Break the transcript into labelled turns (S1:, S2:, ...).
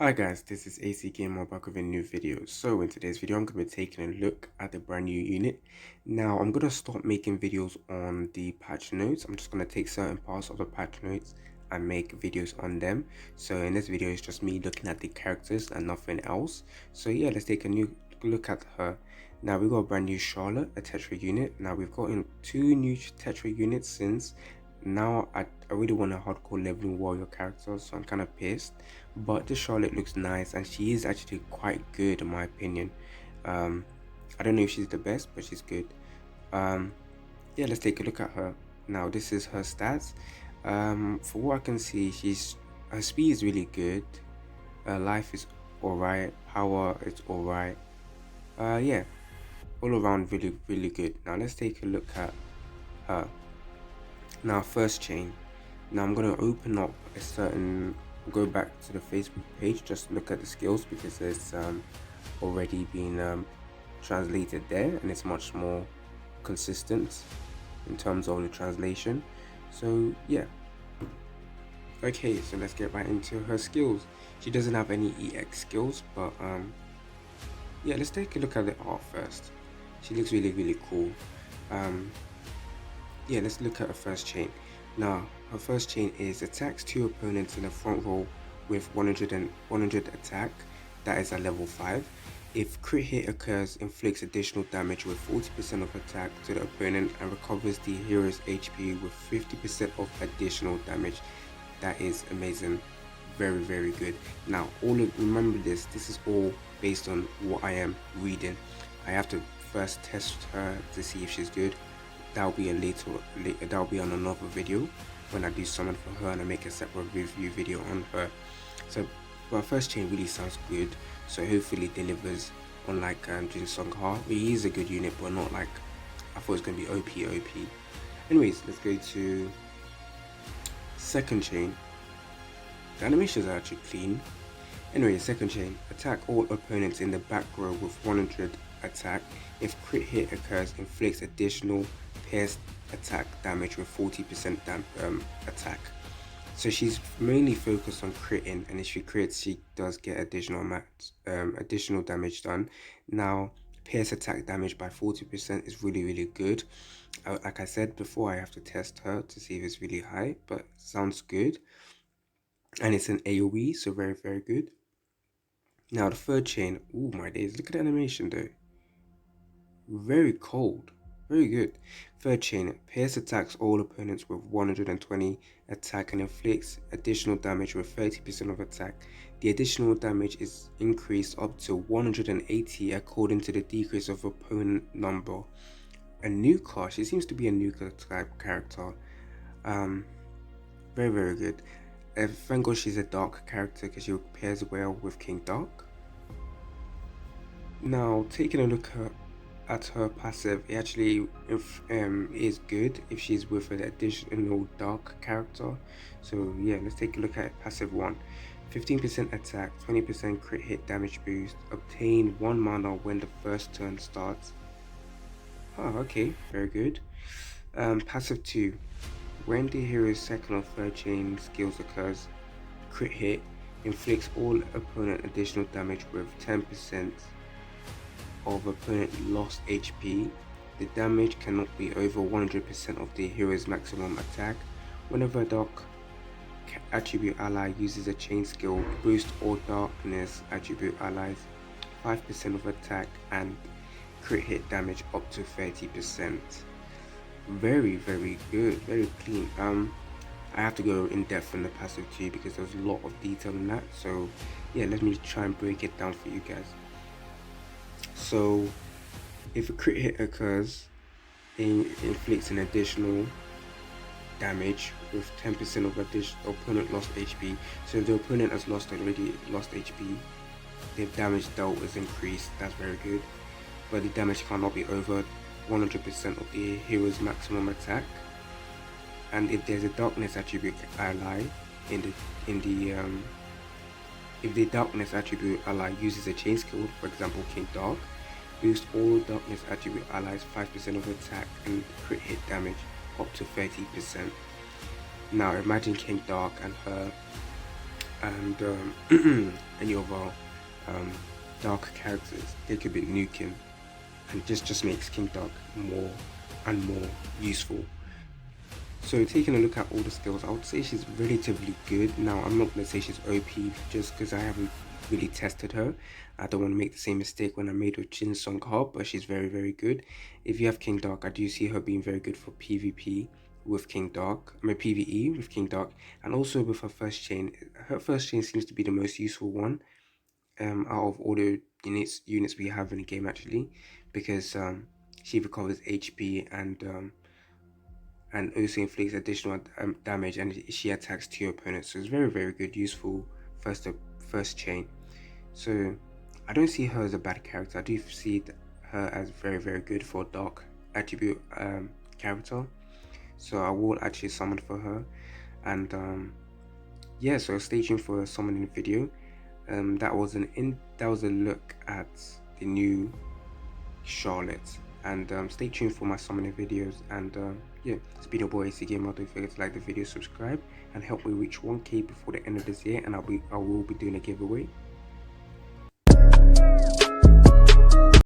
S1: Hi guys, this is AC Gamer back with a new video. So in today's video, I'm going to be taking a look at the brand new unit. Now I'm going to start making videos on the patch notes. I'm just going to take certain parts of the patch notes and make videos on them. So in this video, it's just me looking at the characters and nothing else. So yeah, let's take a new look at her. Now we've got a brand new Charlotte, a Tetra unit. Now we've gotten two new Tetra units since. Now I really want a hardcore leveling warrior character, so I'm kind of pissed. But this Charlotte looks nice, and she is actually quite good in my opinion. I don't know if she's the best, but she's good. Yeah, let's take a look at her. Now this is her stats. For what I can see, her speed is really good. Life is alright. Power is alright. Yeah, all around really good. Now let's take a look at her. Now first chain. Now I'm going to open up go back to the Facebook page just to look at the skills, because it's already been translated there and it's much more consistent in terms of the translation. So yeah, okay, so let's get right into her skills. She doesn't have any EX skills, but yeah, let's take a look at the art first. She looks really cool. Yeah, let's look at her first chain. Now, her first chain is attacks two opponents in the front row with 100 attack. That is at level 5. If crit hit occurs, inflicts additional damage with 40% of attack to the opponent and recovers the hero's HP with 50% of additional damage. That is amazing. Very good. Now, remember this is all based on what I am reading. I have to first test her to see if she's good. That'll be that'll be on another video when I do summon for her and I make a separate review video on her. So our first chain really sounds good, so hopefully delivers. Unlike Jin Sung Ha, he is a good unit, but not like I thought it was going to be OP. Anyways, let's go to second chain. The animations are actually clean. Anyway, second chain. Attack all opponents in the back row with 100 attack. If crit hit occurs, inflicts additional pierced attack damage with 40% attack. So she's mainly focused on critting, and if she crits, she does get additional damage done. Now, pierce attack damage by 40% is really good. Like I said before, I have to test her to see if it's really high, but sounds good. And it's an AoE, so very good. Now the third chain, oh my days, look at the animation though. Very cold, very good. Third chain, Pierce attacks all opponents with 120 attack and inflicts additional damage with 30% of attack. The additional damage is increased up to 180 according to the decrease of opponent number. A nuker, she seems to be a nuker type character. Very good. Thank God she's a dark character because she pairs well with King Dark. Now, taking a look at her passive, it actually is good if she's with an additional dark character. So yeah, let's take a look at passive 1. 15% attack, 20% crit hit damage boost, obtain 1 mana when the first turn starts. Oh, okay, very good. Passive 2. When the hero's second or third chain skills occurs, crit hit, inflicts all opponent additional damage with 10% of opponent lost HP. The damage cannot be over 100% of the hero's maximum attack. Whenever a dark attribute ally uses a chain skill, boost all darkness attribute allies 5% of attack and crit hit damage up to 30%. Very good, very clean. I have to go in depth in the passive 2 because there's a lot of detail in that. So yeah, let me try and break it down for you guys. So if a crit hit occurs, it inflicts an additional damage with 10% of opponent lost HP. So if the opponent has already lost HP, the damage dealt is increased. That's very good, but the damage cannot be over 100% of the hero's maximum attack. And if there's a darkness attribute ally if the darkness attribute ally uses a chain skill, for example King Dark, boost all darkness attribute allies 5% of attack and crit hit damage up to 30%. Now imagine King Dark and her and any other um, dark characters, they could be nuking, and just makes King Dark more and more useful. So taking a look at all the skills, I would say she's relatively good. Now I'm not gonna say she's OP just because I haven't really tested her. I don't want to make the same mistake when I made with Jin Sung Ha, but she's very good. If you have King Dark, I do see her being very good for PvP with King Dark. I mean PvE with King Dark, and also with her first chain. Her first chain seems to be the most useful one out of all the units we have in the game actually, because she recovers HP and also inflicts additional damage, and she attacks two opponents. So it's very good, useful first chain. So I don't see her as a bad character. I do see her as very good for a dark attribute character. So I will actually summon for her, and yeah. So stay tuned for a summoning video. That was a look at the new Charlotte. And stay tuned for my summoning videos. And yeah, it's been your boy AC Gamer. Don't forget to like the video, subscribe, and help me reach 1K before the end of this year. And I will be doing a giveaway.